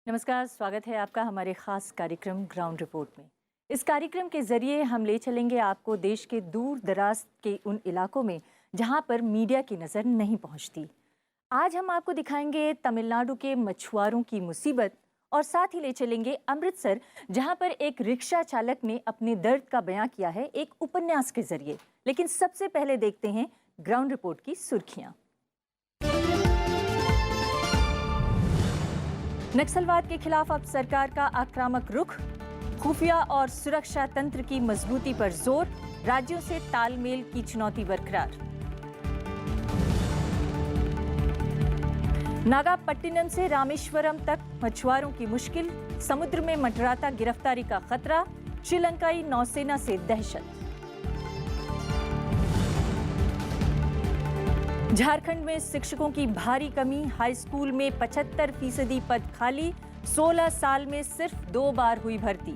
नमस्कार, स्वागत है आपका हमारे खास कार्यक्रम ग्राउंड रिपोर्ट में। इस कार्यक्रम के जरिए हम ले चलेंगे आपको देश के दूर दराज के उन इलाकों में जहां पर मीडिया की नज़र नहीं पहुंचती। आज हम आपको दिखाएंगे तमिलनाडु के मछुआरों की मुसीबत और साथ ही ले चलेंगे अमृतसर, जहां पर एक रिक्शा चालक ने अपने दर्द का बयां किया है एक उपन्यास के जरिए। लेकिन सबसे पहले देखते हैं ग्राउंड रिपोर्ट की सुर्खियां। नक्सलवाद के खिलाफ अब सरकार का आक्रामक रुख, खुफिया और सुरक्षा तंत्र की मजबूती पर जोर, राज्यों से तालमेल की चुनौती बरकरार। नागापट्टिनम से रामेश्वरम तक मछुआरों की मुश्किल, समुद्र में मंडराता गिरफ्तारी का खतरा, श्रीलंकाई नौसेना से दहशत। झारखंड में शिक्षकों की भारी कमी, हाई स्कूल में 75% पद खाली, 16 साल में सिर्फ 2 बार हुई भर्ती।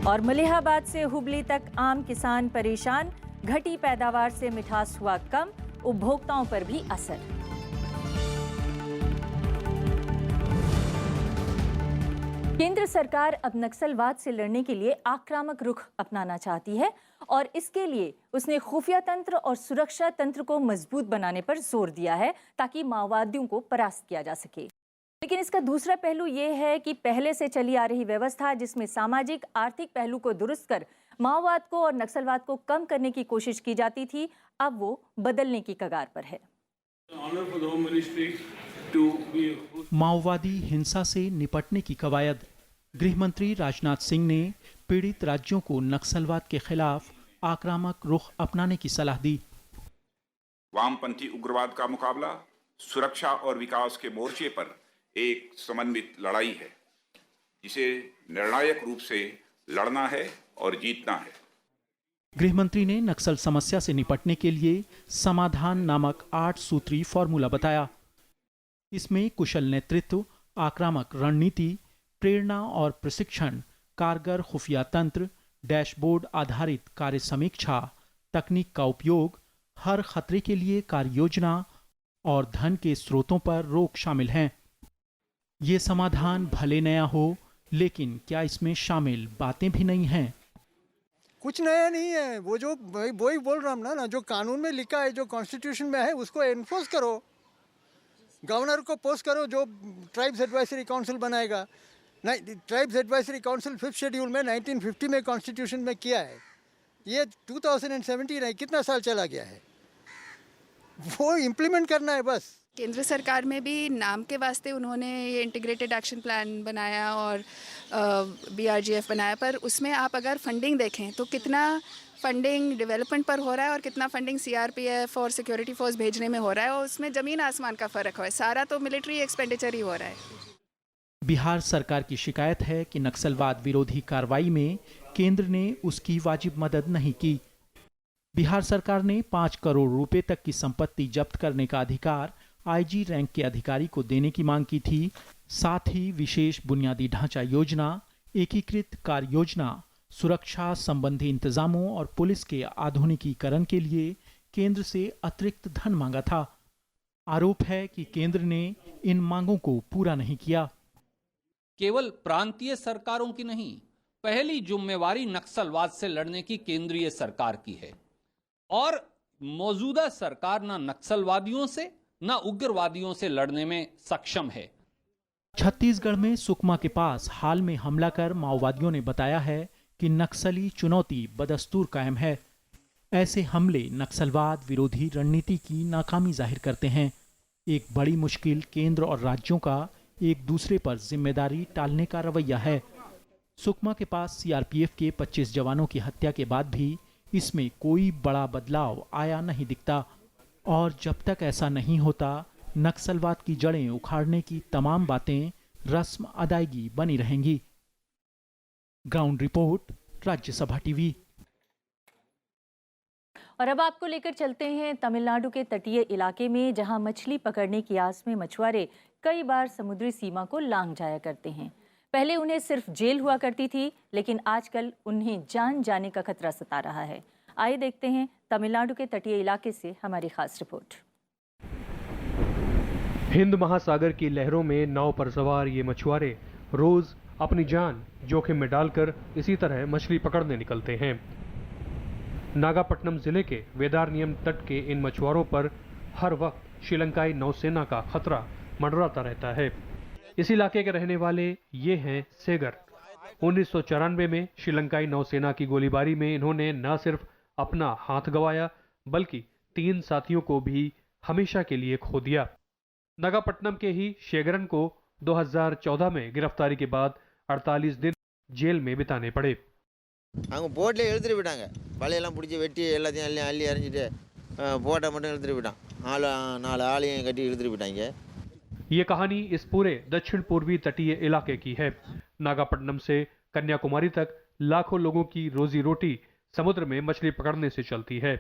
और मलिहाबाद से हुबली तक आम किसान परेशान, घटी पैदावार से मिठास हुआ कम, उपभोक्ताओं पर भी असर। केंद्र सरकार अब नक्सलवाद से लड़ने के लिए आक्रामक रुख अपनाना चाहती है और इसके लिए उसने खुफिया तंत्र और सुरक्षा तंत्र को मजबूत बनाने पर जोर दिया है ताकि माओवादियों को परास्त किया जा सके। लेकिन इसका दूसरा पहलू ये है कि पहले से चली आ रही व्यवस्था, जिसमें सामाजिक आर्थिक पहलू को दुरुस्त कर माओवाद को और नक्सलवाद को कम करने की कोशिश की जाती थी, अब वो बदलने की कगार पर है। माओवादी हिंसा से निपटने की कवायद। गृह मंत्री राजनाथ सिंह ने पीड़ित राज्यों को नक्सलवाद के खिलाफ आक्रामक रुख अपनाने की सलाह दी। वामपंथी उग्रवाद का मुकाबला सुरक्षा और विकास के मोर्चे पर एक समन्वित लड़ाई है, जिसे निर्णायक रूप से लड़ना है और जीतना है। गृह मंत्री ने नक्सल समस्या से निपटने के लिए समाधान नामक 8 सूत्री फॉर्मूला बताया। इसमें कुशल नेतृत्व, आक्रामक रणनीति, प्रेरणा और प्रशिक्षण, कारगर खुफिया तंत्र, डैशबोर्ड आधारित कार्य समीक्षा, तकनीक का उपयोग, हर खतरे के लिए कार्य योजना और धन के स्रोतों पर रोक शामिल हैं। ये समाधान भले नया हो, लेकिन क्या इसमें शामिल बातें भी नहीं हैं? कुछ नया नहीं है। वो जो वही बोल रहा हूँ ना, जो कानून में लिखा है, जो कॉन्स्टिट्यूशन में है, उसको एनफोर्स करो। गवर्नर को पोस्ट करो, जो ट्राइब्स एडवाइजरी काउंसिल बनाएगा। Tribes advisory council 5th schedule में 1950 में कॉन्स्टिट्यूशन में किया है। ये 2017 है, कितना साल चला गया है। वो इम्प्लीमेंट करना है बस। केंद्र सरकार में भी नाम के वास्ते उन्होंने ये इंटीग्रेटेड एक्शन प्लान बनाया और BRGF बनाया, पर उसमें आप अगर फंडिंग देखें तो कितना फंडिंग डेवलपमेंट पर हो रहा है और कितना फंडिंग CRPF और सिक्योरिटी फोर्स भेजने में हो रहा है, और उसमें ज़मीन आसमान का फ़र्क है। सारा तो मिलिट्री एक्सपेंडिचर ही हो रहा है। बिहार सरकार की शिकायत है कि नक्सलवाद विरोधी कार्रवाई में केंद्र ने उसकी वाजिब मदद नहीं की। बिहार सरकार ने 5 करोड़ रुपए तक की संपत्ति जब्त करने का अधिकार IG रैंक के अधिकारी को देने की मांग की थी। साथ ही विशेष बुनियादी ढांचा योजना, एकीकृत कार्य योजना, सुरक्षा संबंधी इंतजामों और पुलिस के आधुनिकीकरण के लिए केंद्र से अतिरिक्त धन मांगा था। आरोप है कि केंद्र ने इन मांगों को पूरा नहीं किया। केवल प्रांतीय सरकारों की नहीं, पहली जिम्मेवारी नक्सलवाद से लड़ने की केंद्रीय सरकार की है और मौजूदा सरकार न नक्सलवादियों से न उग्रवादियों से लड़ने में सक्षम है। छत्तीसगढ़ में सुकमा के पास हाल में हमला कर माओवादियों ने बताया है कि नक्सली चुनौती बदस्तूर कायम है। ऐसे हमले नक्सलवाद विरोधी रणनीति की नाकामी जाहिर करते हैं। एक बड़ी मुश्किल केंद्र और राज्यों का एक दूसरे पर जिम्मेदारी टालने का रवैया है। सुकमा के पास CRPF के 25 जवानों की हत्या के बाद भी इसमें कोई बड़ा बदलाव आया नहीं दिखता, और जब तक ऐसा नहीं होता, नक्सलवाद की जड़ें उखाड़ने की तमाम बातें रस्म अदायगी बनी रहेंगी। Ground report, Rajya Sabha TV. और अब आपको लेकर चलते हैं तमिलनाडु के तटीय इलाके में, जहां मछली पकड़ने की आस में मछुआरे कई बार समुद्री सीमा को लांघ जाया करते हैं। पहले उन्हें सिर्फ जेल हुआ करती थी, लेकिन आजकल उन्हें जान जाने का खतरा सता रहा है। आइए देखते हैं तमिलनाडु के तटीय इलाके से हमारी खास रिपोर्ट। हिंद महासागर की लहरों में नाव पर सवार ये मछुआरे रोज अपनी जान जोखिम में डालकर इसी तरह मछली पकड़ने निकलते हैं। नागापट्टनम जिले के वेदारण्यम तट के इन मछुआरों पर हर वक्त श्रीलंकाई नौसेना का खतरा मंडराता रहता है। इस इलाके के रहने वाले ये हैं सेगर। 1994 में श्रीलंकाई नौसेना की गोलीबारी में इन्होंने न सिर्फ अपना हाथ गंवाया बल्कि 3 साथियों को भी हमेशा के लिए खो दिया। नागापट्टनम के ही शेगरन को 2014 में गिरफ्तारी के बाद 48 दिन जेल में बिताने पड़े। அவங்க போட்லேயே எழுதிட்டு போயிட்டாங்க. வலையெல்லாம் பிடிச்சி வெட்டி எல்லாத்தையும் அள்ளி அள்ளி அரைஞ்சிட்டு போட்டை மட்டும் எழுதிட்டு போயிட்டான். 4 ஆளையும் கட்டி எழுதிட்டு போயிட்டாங்க. ये कहानी इस पूरे दक्षिण पूर्वी तटीय इलाके की है। नागापट्टनम से कन्याकुमारी तक लाखों लोगों की रोजी रोटी समुद्र में मछली पकड़ने से चलती है।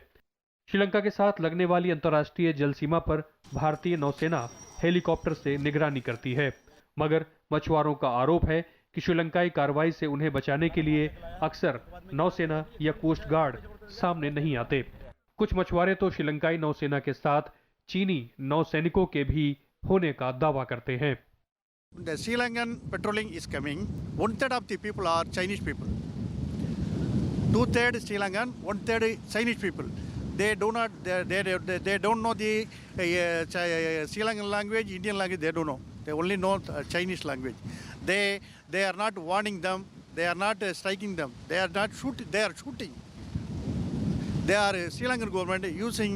श्रीलंका के साथ लगने वाली अंतर्राष्ट्रीय जल सीमा पर भारतीय नौसेना हेलीकॉप्टर से निगरानी करती है, मगर मछुआरों का आरोप है कि श्रीलंकाई कार्रवाई से उन्हें बचाने के लिए अक्सर नौसेना या कोस्ट गार्ड सामने नहीं आते। कुछ मछुआरे तो श्रीलंकाई नौसेना के साथ चीनी नौसैनिकों के भी होने का दावा करते हैं। The Sri Lankan patrolling is coming. 1/3 of the people are Chinese people. 2/3 Sri Lankan, 1/3 Chinese people. They do not. They don't know the Sri Lankan language, Indian language. They don't know. They only know Chinese language. They are not warning them. They are not striking them. They are not shooting. They are shooting. They are Sri Lankan government using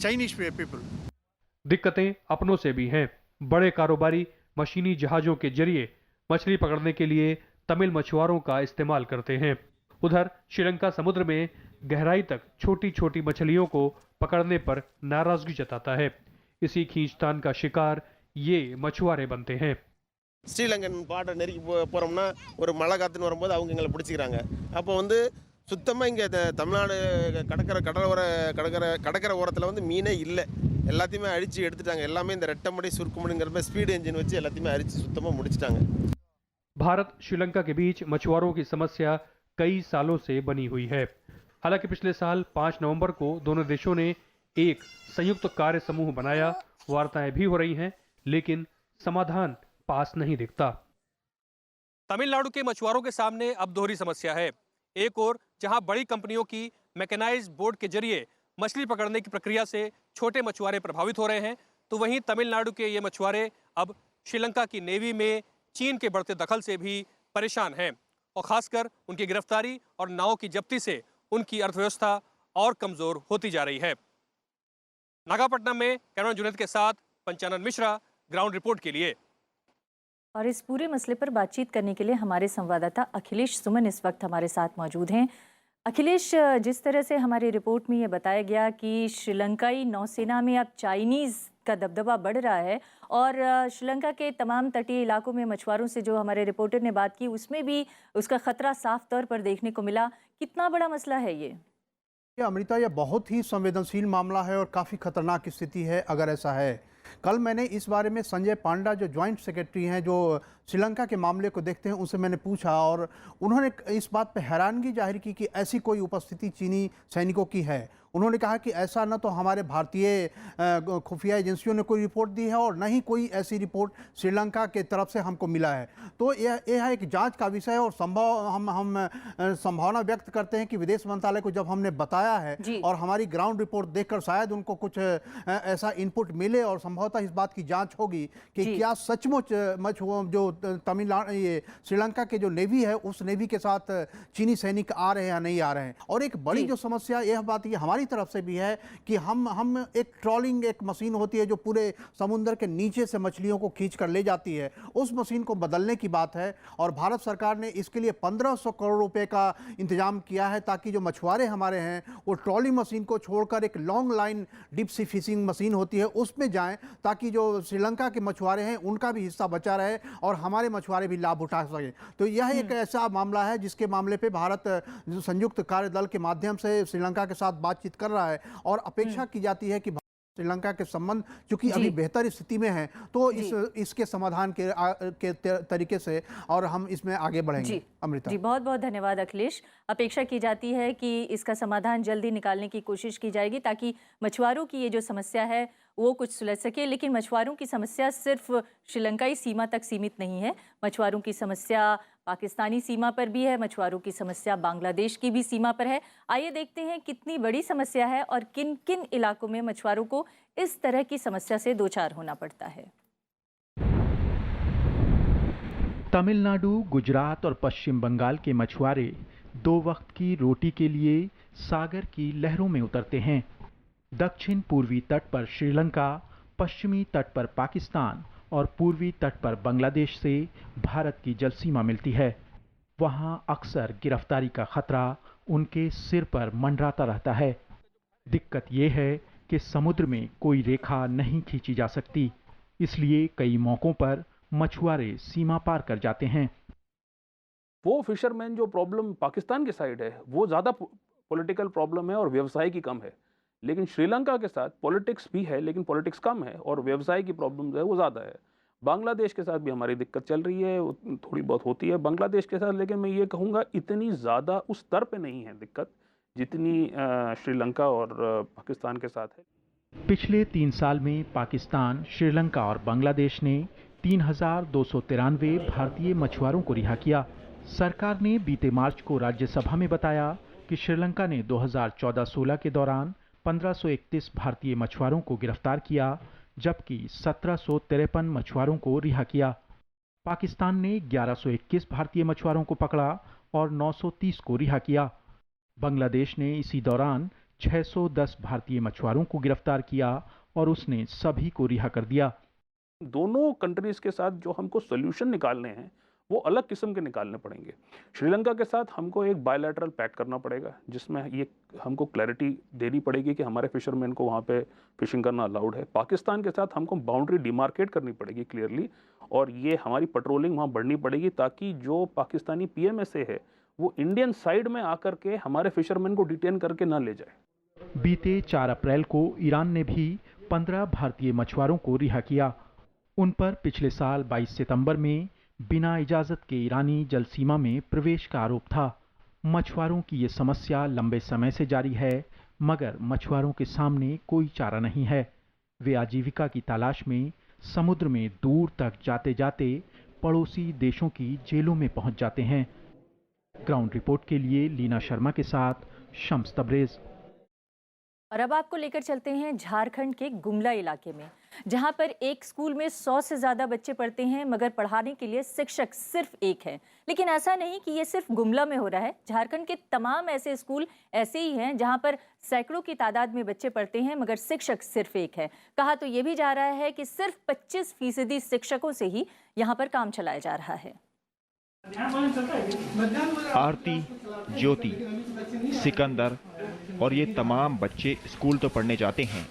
Chinese people. दिक्कतें अपनों से भी हैं। बड़े कारोबारी मशीनी जहाजों के जरिए मछली पकड़ने के लिए तमिल मछुआरों का इस्तेमाल करते हैं। उधर श्रीलंका समुद्र में गहराई तक छोटी छोटी मछलियों को पकड़ने पर नाराजगी जताता है। इसी खींचतान का शिकार ये मछुआरे बनते हैं। ஸ்ரீலங்கன் பாட்டை நெருக்கி போகிறோம்னா ஒரு மழை காற்றுன்னு வரும்போது அவங்க எங்களை பிடிச்சிக்கிறாங்க. அப்போ வந்து சுத்தமாக இங்கே தமிழ்நாடு கடற்கரை ஓரத்தில் வந்து மீனே இல்லை. எல்லாத்தையுமே அழித்து எடுத்துட்டாங்க. எல்லாமே இந்த ரெட்டமடி சுருக்குமடிங்கிற மாதிரி ஸ்பீடு என்ஜின் வச்சு எல்லாத்தையுமே அழித்து சுத்தமாக முடிச்சிட்டாங்க। भारत श्रीलंका के बीच मछुआरों की समस्या कई सालों से बनी हुई है। हालांकि पिछले साल 5 नवंबर को दोनों देशों ने एक संयुक्त कार्य समूह बनाया। वार्ताएं भी हो रही हैं, लेकिन समाधान पास नहीं दिखता। तमिलनाडु के मछुआरों के सामने अब दोहरी समस्या है। एक ओर जहां बड़ी कंपनियों की मैकेनाइज्ड बोट के जरिए मछली पकड़ने की प्रक्रिया से छोटे मछुआरे प्रभावित हो रहे हैं, तो वहीं तमिलनाडु के ये मछुआरे अब श्रीलंका की नेवी में चीन के बढ़ते दखल से भी परेशान हैं और खासकर उनकी गिरफ्तारी और नावों की जब्ती से उनकी अर्थव्यवस्था और कमजोर होती जा रही है। नागापट्टनम में कैमरामैन जुनैद के साथ पंचानन मिश्रा, ग्राउंड रिपोर्ट के लिए। और इस पूरे मसले पर बातचीत करने के लिए हमारे संवाददाता अखिलेश सुमन इस वक्त हमारे साथ मौजूद हैं। अखिलेश, जिस तरह से हमारी रिपोर्ट में ये बताया गया कि श्रीलंकाई नौसेना में अब चाइनीज़ का दबदबा बढ़ रहा है और श्रीलंका के तमाम तटीय इलाकों में मछुआरों से जो हमारे रिपोर्टर ने बात की उसमें भी उसका खतरा साफ तौर पर देखने को मिला। कितना बड़ा मसला है ये? अमृता, यह बहुत ही संवेदनशील मामला है और काफ़ी खतरनाक स्थिति है अगर ऐसा है। कल मैंने इस बारे में संजय पांडा जो ज्वाइंट सेक्रेटरी हैं जो श्रीलंका के मामले को देखते हैं उनसे मैंने पूछा और उन्होंने इस बात पर हैरानगी जाहिर की कि ऐसी कोई उपस्थिति चीनी सैनिकों की है। उन्होंने कहा कि ऐसा न तो हमारे भारतीय खुफिया एजेंसियों ने कोई रिपोर्ट दी है और न ही कोई ऐसी रिपोर्ट श्रीलंका के तरफ से हमको मिला है। तो यह एक जांच का विषय है और हम संभावना व्यक्त करते हैं कि विदेश मंत्रालय को जब हमने बताया है और हमारी ग्राउंड रिपोर्ट देखकर शायद उनको कुछ ऐसा इनपुट मिले और संभवतः इस बात की जाँच होगी कि क्या सचमुच जो तमिलनाडु ये श्रीलंका के जो नेवी है उस नेवी के साथ चीनी सैनिक आ रहे हैं या नहीं आ रहे हैं। और एक बड़ी जो समस्या यह बात ये हमारी तरफ से भी है कि हम एक ट्रॉलिंग एक मशीन होती है जो पूरे समुद्र के नीचे से मछलियों को खींच कर ले जाती है, उस मशीन को बदलने की बात है और भारत सरकार ने इसके लिए 1500 करोड़ रुपए का इंतजाम किया है ताकि जो मछुआरे हमारे हैं वो ट्रॉलिंग मशीन को छोड़कर एक long line deep sea fishing machine होती है उसमें जाएं ताकि जो श्रीलंका के मछुआरे हैं उनका भी हिस्सा बचा रहे और हमारे मछुआरे भी लाभ उठा सके। तो यह एक ऐसा मामला है जिसके मामले पे भारत संयुक्त कार्य दल के माध्यम से श्रीलंका के साथ बातचीत कर रहा है और अपेक्षा की जाती है कि श्रीलंका के संबंध चूंकि अभी बेहतर स्थिति में हैं तो इसके समाधान के तरीके से और हम इसमें आगे बढ़ेंगे। अमृता जी, बहुत बहुत धन्यवाद अखिलेश। अपेक्षा की जाती है कि इसका समाधान जल्दी निकालने की कोशिश की जाएगी ताकि मछुआरों की ये जो समस्या है वो कुछ सुलझ सके। लेकिन मछुआरों की समस्या सिर्फ श्रीलंकाई सीमा तक सीमित नहीं है। मछुआरों की समस्या पाकिस्तानी सीमा पर भी है, मछुआरों की समस्या बांग्लादेश की भी सीमा पर है। आइए देखते हैं कितनी बड़ी समस्या है और किन किन इलाकों में मछुआरों को इस तरह की समस्या से दो चार होना पड़ता है। तमिलनाडु, गुजरात और पश्चिम बंगाल के मछुआरे 2 वक्त की रोटी के लिए सागर की लहरों में उतरते हैं। दक्षिण पूर्वी तट पर श्रीलंका, पश्चिमी तट पर पाकिस्तान और पूर्वी तट पर बांग्लादेश से भारत की जल सीमा मिलती है। वहां अक्सर गिरफ्तारी का खतरा उनके सिर पर मंडराता रहता है। दिक्कत यह है कि समुद्र में कोई रेखा नहीं खींची जा सकती, इसलिए कई मौकों पर मछुआरे सीमा पार कर जाते हैं। वो फिशरमैन जो प्रॉब्लम पाकिस्तान के साइड है वो ज़्यादा पॉलिटिकल प्रॉब्लम है और व्यवसाय की कम है, लेकिन श्रीलंका के साथ पॉलिटिक्स भी है लेकिन पॉलिटिक्स कम है और व्यवसाय की प्रॉब्लम है वो ज़्यादा है। बांग्लादेश के साथ भी हमारी दिक्कत चल रही है, थोड़ी बहुत होती है बांग्लादेश के साथ, लेकिन मैं ये कहूँगा इतनी ज़्यादा उस स्तर पे नहीं है दिक्कत जितनी श्रीलंका और पाकिस्तान के साथ है। पिछले 3 साल में पाकिस्तान, श्रीलंका और बांग्लादेश ने 3,293 भारतीय मछुआरों को रिहा किया। सरकार ने बीते मार्च को राज्यसभा में बताया कि श्रीलंका ने 2014-16 के दौरान 1531 भारतीय मछुआरों को गिरफ्तार किया, जबकि 1753 मछुआरों को रिहा किया। पाकिस्तान ने 1121 भारतीय मछुआरों को पकड़ा और 930 को रिहा किया। बांग्लादेश ने इसी दौरान 610 भारतीय मछुआरों को गिरफ्तार किया और उसने सभी को रिहा कर दिया। दोनों कंट्रीज के साथ जो हमको सोल्यूशन निकालने हैं वो अलग किस्म के निकालने पड़ेंगे। श्रीलंका के साथ हमको एक बायलैटरल पैक्ट करना पड़ेगा जिसमें ये हमको क्लैरिटी देनी पड़ेगी कि हमारे फिशरमैन को वहाँ पे फिशिंग करना अलाउड है। पाकिस्तान के साथ हमको बाउंड्री डिमार्केट करनी पड़ेगी क्लियरली, और ये हमारी पेट्रोलिंग वहाँ बढ़नी पड़ेगी ताकि जो पाकिस्तानी PMSA है वो इंडियन साइड में आकर के हमारे फिशरमैन को डिटेन करके ना ले जाए। बीते 4 अप्रैल को ईरान ने भी 15 भारतीय मछुआरों को रिहा किया। उन पर पिछले साल 22 सितंबर में बिना इजाजत के ईरानी जल सीमा में प्रवेश का आरोप था। मछुआरों की ये समस्या लंबे समय से जारी है, मगर मछुआरों के सामने कोई चारा नहीं है। वे आजीविका की तलाश में समुद्र में दूर तक जाते जाते पड़ोसी देशों की जेलों में पहुंच जाते हैं। ग्राउंड रिपोर्ट के लिए लीना शर्मा के साथ शम्स तब्रेज। और अब आपको लेकर चलते हैं झारखंड के गुमला इलाके में, जहां पर एक स्कूल में 100 से ज़्यादा बच्चे पढ़ते हैं, मगर पढ़ाने के लिए शिक्षक सिर्फ एक है। लेकिन ऐसा नहीं कि ये सिर्फ गुमला में हो रहा है। झारखंड के तमाम ऐसे स्कूल ऐसे ही हैं जहां पर सैकड़ों की तादाद में बच्चे पढ़ते हैं, मगर शिक्षक सिर्फ एक है। कहा तो ये भी जा रहा है कि सिर्फ 25% शिक्षकों से ही यहाँ पर काम चलाया जा रहा है। आरती, ज्योति, सिकंदर और ये तमाम बच्चे स्कूल तो पढ़ने जाते हैं,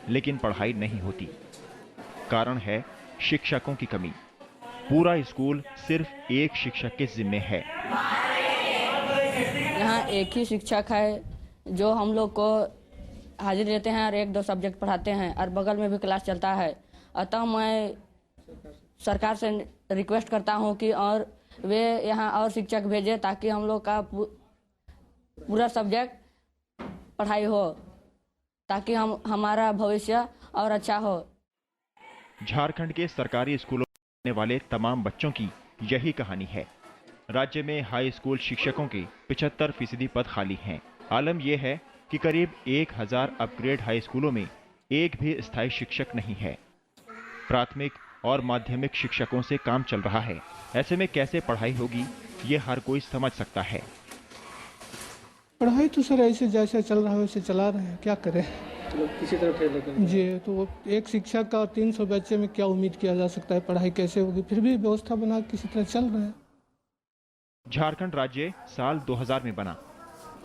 लेकिन पढ़ाई नहीं होती। कारण है शिक्षकों की कमी। पूरा स्कूल सिर्फ एक शिक्षक के जिम्मे है। यहाँ एक ही शिक्षक है जो हम लोग को हाजिर देते हैं और 1-2 सब्जेक्ट पढ़ाते हैं, और बगल में भी क्लास चलता है। अतः मैं सरकार से रिक्वेस्ट करता हूँ कि और वे यहाँ और शिक्षक भेजें ताकि हम लोग का पूरा सब्जेक्ट पढ़ाई हो, ताकि हमारा भविष्य और अच्छा हो। झारखंड के सरकारी स्कूलों में पढ़ने वाले तमाम बच्चों की यही कहानी है। राज्य में हाई स्कूल शिक्षकों के 75% पद खाली हैं। आलम यह है कि करीब 1000 अपग्रेड हाई स्कूलों में एक भी स्थायी शिक्षक नहीं है। प्राथमिक और माध्यमिक शिक्षकों से काम चल रहा है। ऐसे में कैसे पढ़ाई होगी, ये हर कोई समझ सकता है। पढ़ाई तो सर ऐसे जैसे चल रहा है वैसे चला रहे हैं, क्या करें। किसी तरह जी, तो एक शिक्षक का 300 बच्चे में क्या उम्मीद किया जा सकता है, पढ़ाई कैसे होगी। फिर भी व्यवस्था बना किसी तरह चल रहे हैं। झारखंड राज्य साल 2000 में बना।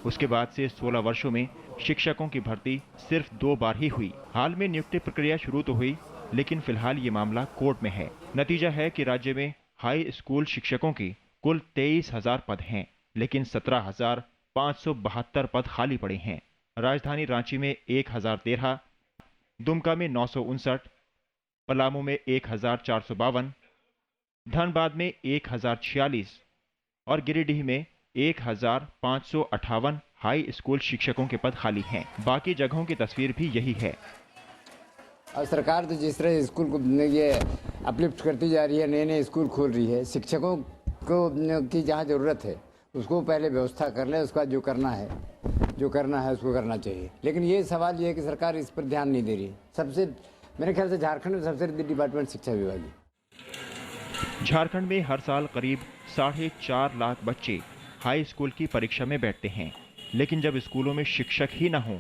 उसके बाद से 16 वर्षों में शिक्षकों की भर्ती सिर्फ 2 बार ही हुई। हाल में नियुक्ति प्रक्रिया शुरू तो हुई, लेकिन फिलहाल ये मामला कोर्ट में है। नतीजा है कि राज्य में हाई स्कूल शिक्षकों के कुल 23,000 पद हैं, लेकिन 17,572 पद खाली पड़े हैं। राजधानी रांची में 1,013, दुमका में 959, पलामू में 1,452, धनबाद में 1,046 और गिरिडीह में 1,558 हाई स्कूल शिक्षकों के पद खाली हैं। बाकी जगहों की तस्वीर भी यही है। और सरकार तो जिस तरह स्कूल को ये अपलिफ्ट करती जा रही है, नए नए स्कूल खोल रही है, शिक्षकों को की जहाँ ज़रूरत है उसको पहले व्यवस्था कर ले, उसका जो करना है उसको करना चाहिए। लेकिन ये सवाल ये है कि सरकार इस पर ध्यान नहीं दे रही। सबसे मेरे ख्याल से झारखंड में सबसे डिपार्टमेंट शिक्षा विभाग है। झारखंड में हर साल करीब 4.5 लाख बच्चे हाई स्कूल की परीक्षा में बैठते हैं, लेकिन जब स्कूलों में शिक्षक ही न हों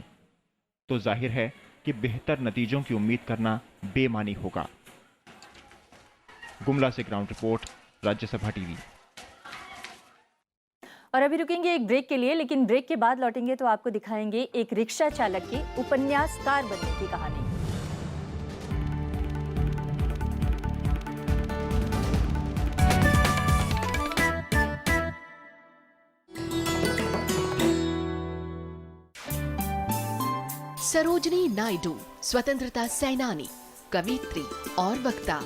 तो जाहिर है कि बेहतर नतीजों की उम्मीद करना बेमानी होगा। गुमला से ग्राउंड रिपोर्ट, राज्यसभा टीवी। और अभी रुकेंगे एक ब्रेक के लिए, लेकिन ब्रेक के बाद लौटेंगे तो आपको दिखाएंगे एक रिक्शा चालक के उपन्यासकार बनने की कहानी। सरोजनी नायडू स्वतंत्रता सेनानी, कवयित्री और वक्ता,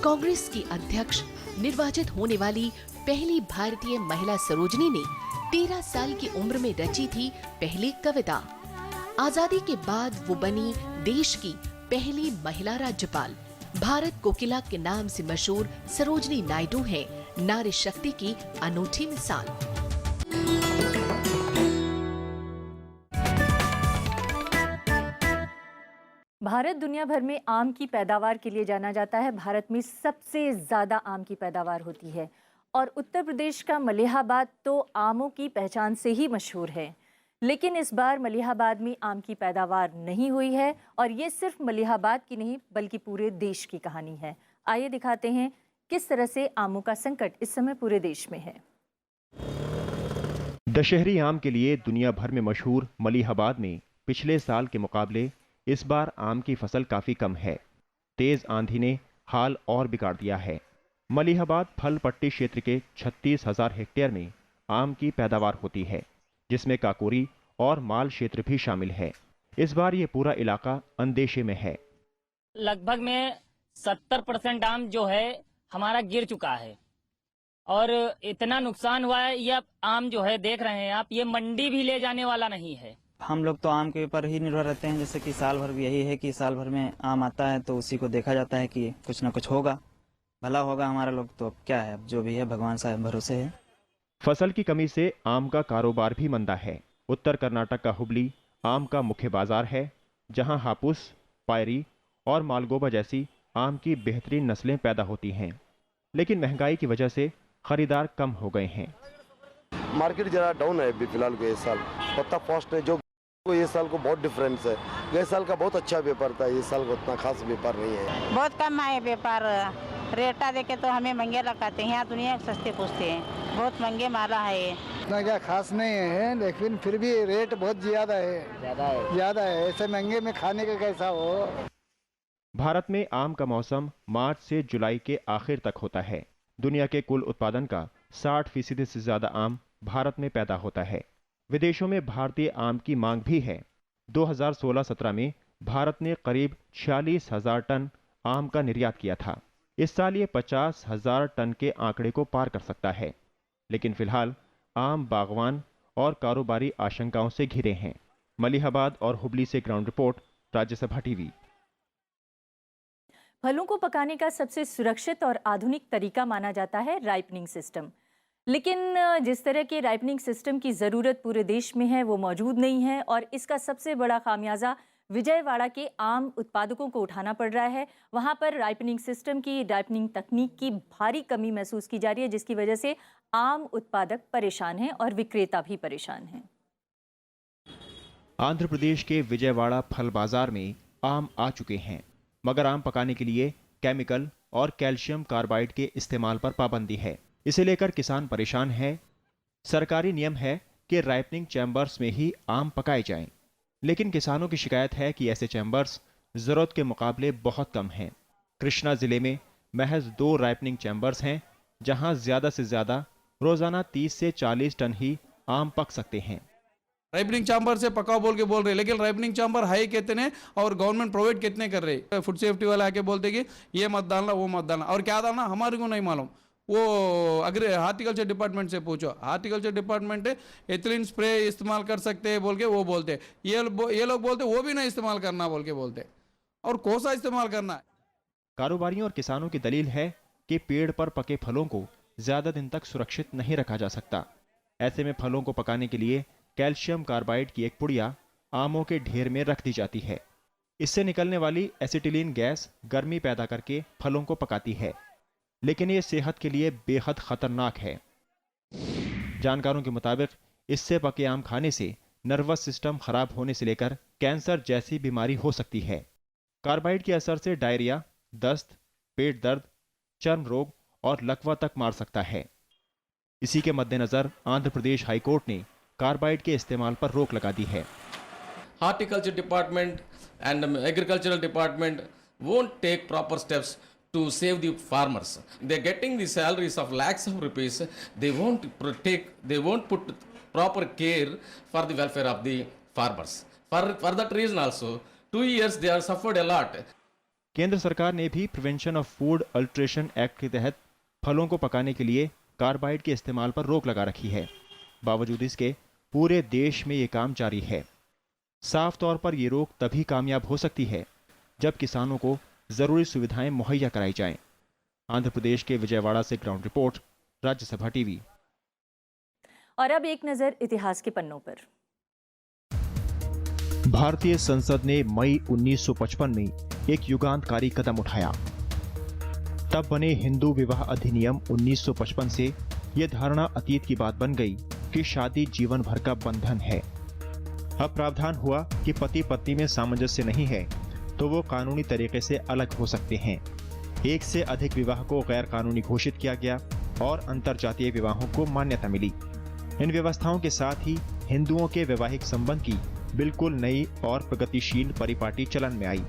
कांग्रेस की अध्यक्ष निर्वाचित होने वाली पहली भारतीय महिला सरोजनी ने 13 साल की उम्र में रची थी पहली कविता। आजादी के बाद वो बनी देश की पहली महिला राज्यपाल। भारत कोकिला के नाम से मशहूर सरोजनी नायडू हैं नारी शक्ति की अनूठी मिसाल। भारत दुनिया भर में आम की पैदावार के लिए जाना जाता है। भारत में सबसे ज़्यादा आम की पैदावार होती है और उत्तर प्रदेश का मलिहाबाद तो आमों की पहचान से ही मशहूर है। लेकिन इस बार मलिहाबाद में आम की पैदावार नहीं हुई है और ये सिर्फ मलिहाबाद की नहीं बल्कि पूरे देश की कहानी है। आइए दिखाते हैं किस तरह से आमों का संकट इस समय पूरे देश में है। दशहरी आम के लिए दुनिया भर में मशहूर मलिहाबाद में पिछले साल के मुकाबले इस बार आम की फसल काफी कम है। तेज आंधी ने हाल और बिगाड़ दिया है। मलिहाबाद फल पट्टी क्षेत्र के 36,000 हेक्टेयर में आम की पैदावार होती है, जिसमें काकोरी और माल क्षेत्र भी शामिल है। इस बार ये पूरा इलाका अंदेशे में है। लगभग में 70% आम जो है हमारा गिर चुका है और इतना नुकसान हुआ है। ये आम जो है देख रहे हैं आप, ये मंडी भी ले जाने वाला नहीं है। हम लोग तो आम के ऊपर ही निर्भर रहते हैं, जैसे कि साल भर भी यही है कि साल भर में आम आता है तो उसी को देखा जाता है कि कुछ ना कुछ होगा, भला होगा हमारा लोग। तो क्या है, अब जो भी है भगवान साहब भरोसे है। फसल की कमी से आम का कारोबार भी मंदा है। उत्तर कर्नाटक का हुबली आम का मुख्य बाजार है, जहां हापुस, पायरी और मालगोबा जैसी आम की बेहतरीन नस्लें पैदा होती हैं। लेकिन महंगाई की वजह से खरीदार कम हो गए हैं। मार्केट जरा डाउन है अभी फिलहाल को। इस साल पत्ता फास्ट है, जो ये साल को बहुत डिफरेंस है। गए साल का बहुत अच्छा व्यापार था, ये साल का उतना खास व्यापार नहीं है। बहुत कम है व्यापार। रेटा देके तो हमें महंगे लगाते हैं, यहाँ दुनिया सस्ते पूछते हैं। बहुत महंगे माला है ये। इतना क्या खास नहीं है, लेकिन फिर भी रेट बहुत ज्यादा है। ऐसे महंगे में खाने का कैसा हो। भारत में आम का मौसम मार्च से जुलाई के आखिर तक होता है। दुनिया के कुल उत्पादन का 60% से ज्यादा आम भारत में पैदा होता है। विदेशों में भारतीय आम की मांग भी है। 2016-17 में भारत ने करीब 46,000 टन आम का निर्यात किया था। इस साल ये 50,000 टन के आंकड़े को पार कर सकता है। लेकिन फिलहाल आम बागवान और कारोबारी आशंकाओं से घिरे हैं। मलिहाबाद और हुबली से ग्राउंड रिपोर्ट, राज्यसभा टीवी। फलों को पकाने का सबसे सुरक्षित और आधुनिक तरीका माना जाता है राइपनिंग सिस्टम। लेकिन जिस तरह के राइपनिंग सिस्टम की ज़रूरत पूरे देश में है वो मौजूद नहीं है और इसका सबसे बड़ा खामियाजा विजयवाड़ा के आम उत्पादकों को उठाना पड़ रहा है। वहां पर राइपनिंग सिस्टम की, राइपनिंग तकनीक की भारी कमी महसूस की जा रही है, जिसकी वजह से आम उत्पादक परेशान हैं और विक्रेता भी परेशान हैं। आंध्र प्रदेश के विजयवाड़ा फल बाजार में आम आ चुके हैं, मगर आम पकाने के लिए केमिकल और कैल्शियम कार्बाइड के इस्तेमाल पर पाबंदी है। इसे लेकर किसान परेशान हैं। सरकारी नियम है कि राइपनिंग चैम्बर्स में ही आम पकाए जाएं, लेकिन किसानों की शिकायत है कि ऐसे चैम्बर्स जरूरत के मुकाबले बहुत कम हैं। कृष्णा जिले में महज 2 राइपनिंग चैम्बर्स हैं, जहां ज्यादा से ज्यादा रोजाना 30 से 40 टन ही आम पक सकते हैं। राइपनिंग चैम्बर से पकाओ बोल के बोल रहे, लेकिन राइपनिंग चैम्बर हाई कितने और गवर्नमेंट प्रोवाइड कितने कर रहे। फूड सेफ्टी वाले आके बोलते कि ये मत डालना, वो मत डालना, और क्या डालना हमारे को नहीं मालूम। वो अगर हार्टिकल्चर डिपार्टमेंट से पूछो, हार्टिकल्चर डिपार्टमेंट एथिलीन स्प्रे इस्तेमाल कर सकते हैं बोल के वो बोलते। ये लोग बोलते वो भी नहीं इस्तेमाल करना बोल के बोलते। और कौन सा इस्तेमाल करना है। कारोबारियों और किसानों की दलील है कि पेड़ पर पके फलों को ज्यादा दिन तक सुरक्षित नहीं रखा जा सकता। ऐसे में फलों को पकाने के लिए कैल्शियम कार्बाइड की एक पुड़िया आमों के ढेर में रख दी जाती है। इससे निकलने वाली एसिटिलीन गैस गर्मी पैदा करके फलों को पकाती है, लेकिन ये सेहत के लिए बेहद खतरनाक है। जानकारों के मुताबिक इससे पके आम खाने से नर्वस सिस्टम खराब होने से लेकर कैंसर जैसी बीमारी हो सकती है। कार्बाइड के असर से डायरिया, दस्त, पेट दर्द, चर्म रोग और लकवा तक मार सकता है। इसी के मद्देनजर आंध्र प्रदेश हाईकोर्ट ने कार्बाइड के इस्तेमाल पर रोक लगा दी है। Horticulture department and agricultural department won't take proper steps to save the farmers. They're getting the salaries of lakhs of rupees. They won't put proper care for the welfare of the farmers. For that reason also, 2 years they have suffered a lot. केंद्र सरकार ने भी prevention of food alteration act के तहत फलों को पकाने के लिए कार्बाइड के इस्तेमाल पर रोक लगा रखी है। बावजूद इसके पूरे देश में ये काम जारी है। साफ तौर पर ये रोक तभी कामयाब हो सकती है जब किसानों को जरूरी सुविधाएं मुहैया कराई जाएं। आंध्र प्रदेश के विजयवाड़ा से ग्राउंड रिपोर्ट, राज्यसभा टीवी। और अब एक नजर इतिहास के पन्नों पर। भारतीय संसद ने मई 1955 में एक युगांतकारी कदम उठाया। तब बने हिंदू विवाह अधिनियम 1955 से यह धारणा अतीत की बात बन गई कि शादी जीवन भर का बंधन है। अब प्रावधान हुआ कि पति पत्नी में सामंजस्य नहीं है तो वो कानूनी तरीके से अलग हो सकते हैं। एक से अधिक विवाह को गैर कानूनी घोषित किया गया और अंतरजातीय विवाहों को मान्यता मिली। इन व्यवस्थाओं के साथ ही हिंदुओं के वैवाहिक संबंध की बिल्कुल नई और प्रगतिशील परिपाटी चलन में आई।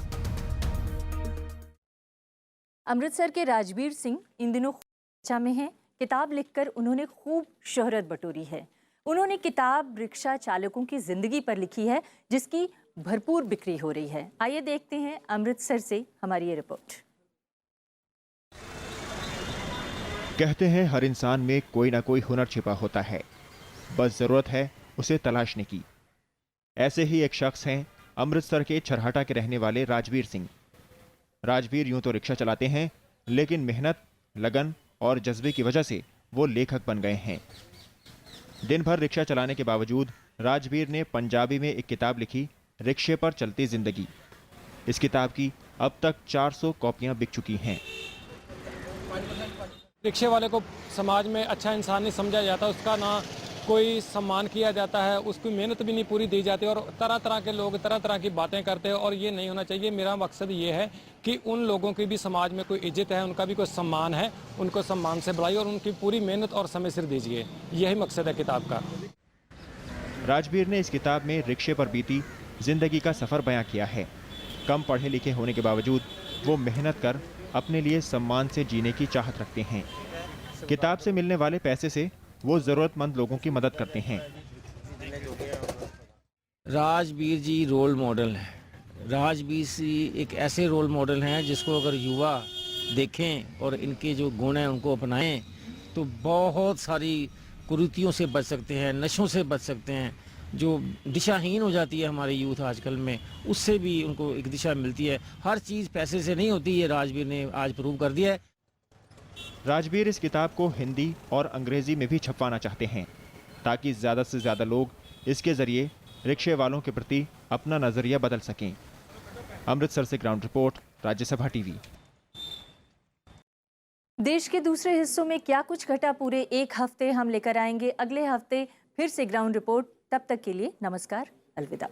अमृतसर के राजवीर सिंह इन दिनों चर्चा में हैं। किताब लिखकर उन्होंने खूब शोहरत बटोरी है। उन्होंने किताब रिक्शा चालकों की जिंदगी पर लिखी है, जिसकी भरपूर बिक्री हो रही है। आइए देखते हैं अमृतसर से हमारी ये रिपोर्ट। कहते हैं हर इंसान में कोई ना कोई हुनर छिपा होता है, बस जरूरत है उसे तलाशने की। ऐसे ही एक शख्स हैं अमृतसर के छरहाटा के रहने वाले राजवीर सिंह। राजवीर यूं तो रिक्शा चलाते हैं, लेकिन मेहनत, लगन और जज्बे की वजह से वो लेखक बन गए हैं। दिन भर रिक्शा चलाने के बावजूद राजवीर ने पंजाबी में एक किताब लिखी, रिक्शे पर चलती जिंदगी। इस किताब की अब तक 400 कॉपियां बिक चुकी हैं। रिक्शे वाले को समाज में अच्छा इंसान नहीं समझा जाता, उसका ना कोई सम्मान किया जाता है, उसकी मेहनत भी नहीं पूरी दी जाती और तरह तरह के लोग तरह तरह की बातें करते हैं और ये नहीं होना चाहिए। मेरा मकसद ये है कि उन लोगों की भी समाज में कोई इज्जत है, उनका भी कोई सम्मान है, उनको सम्मान से बढ़ाइए और उनकी पूरी मेहनत और समय सिर दीजिए। यही मकसद है किताब का। राजवीर ने इस किताब में रिक्शे पर बीती जिंदगी का सफर बयां किया है। कम पढ़े लिखे होने के बावजूद वो मेहनत कर अपने लिए सम्मान से जीने की चाहत रखते हैं। किताब से मिलने वाले पैसे से वो जरूरतमंद लोगों की मदद करते हैं। राजवीर जी रोल मॉडल है। राजवीर जी एक ऐसे रोल मॉडल हैं जिसको अगर युवा देखें और इनके जो गुण हैं उनको अपनाएं तो बहुत सारी कुरीतियों से बच सकते हैं, नशों से बच सकते हैं। जो दिशाहीन हो जाती है हमारे यूथ आजकल में, उससे भी उनको एक दिशा मिलती है। हर चीज़ पैसे से नहीं होती, ये राजवीर ने आज प्रूव कर दिया है। राजवीर इस किताब को हिंदी और अंग्रेजी में भी छपवाना चाहते हैं ताकि ज़्यादा से ज़्यादा लोग इसके ज़रिए रिक्शे वालों के प्रति अपना नज़रिया बदल सकें। अमृतसर से ग्राउंड रिपोर्ट, राज्यसभा टीवी। देश के दूसरे हिस्सों में क्या कुछ घटा पूरे एक हफ्ते हम लेकर आएंगे अगले हफ्ते फिर से ग्राउंड रिपोर्ट। तब तक के लिए नमस्कार, अलविदा।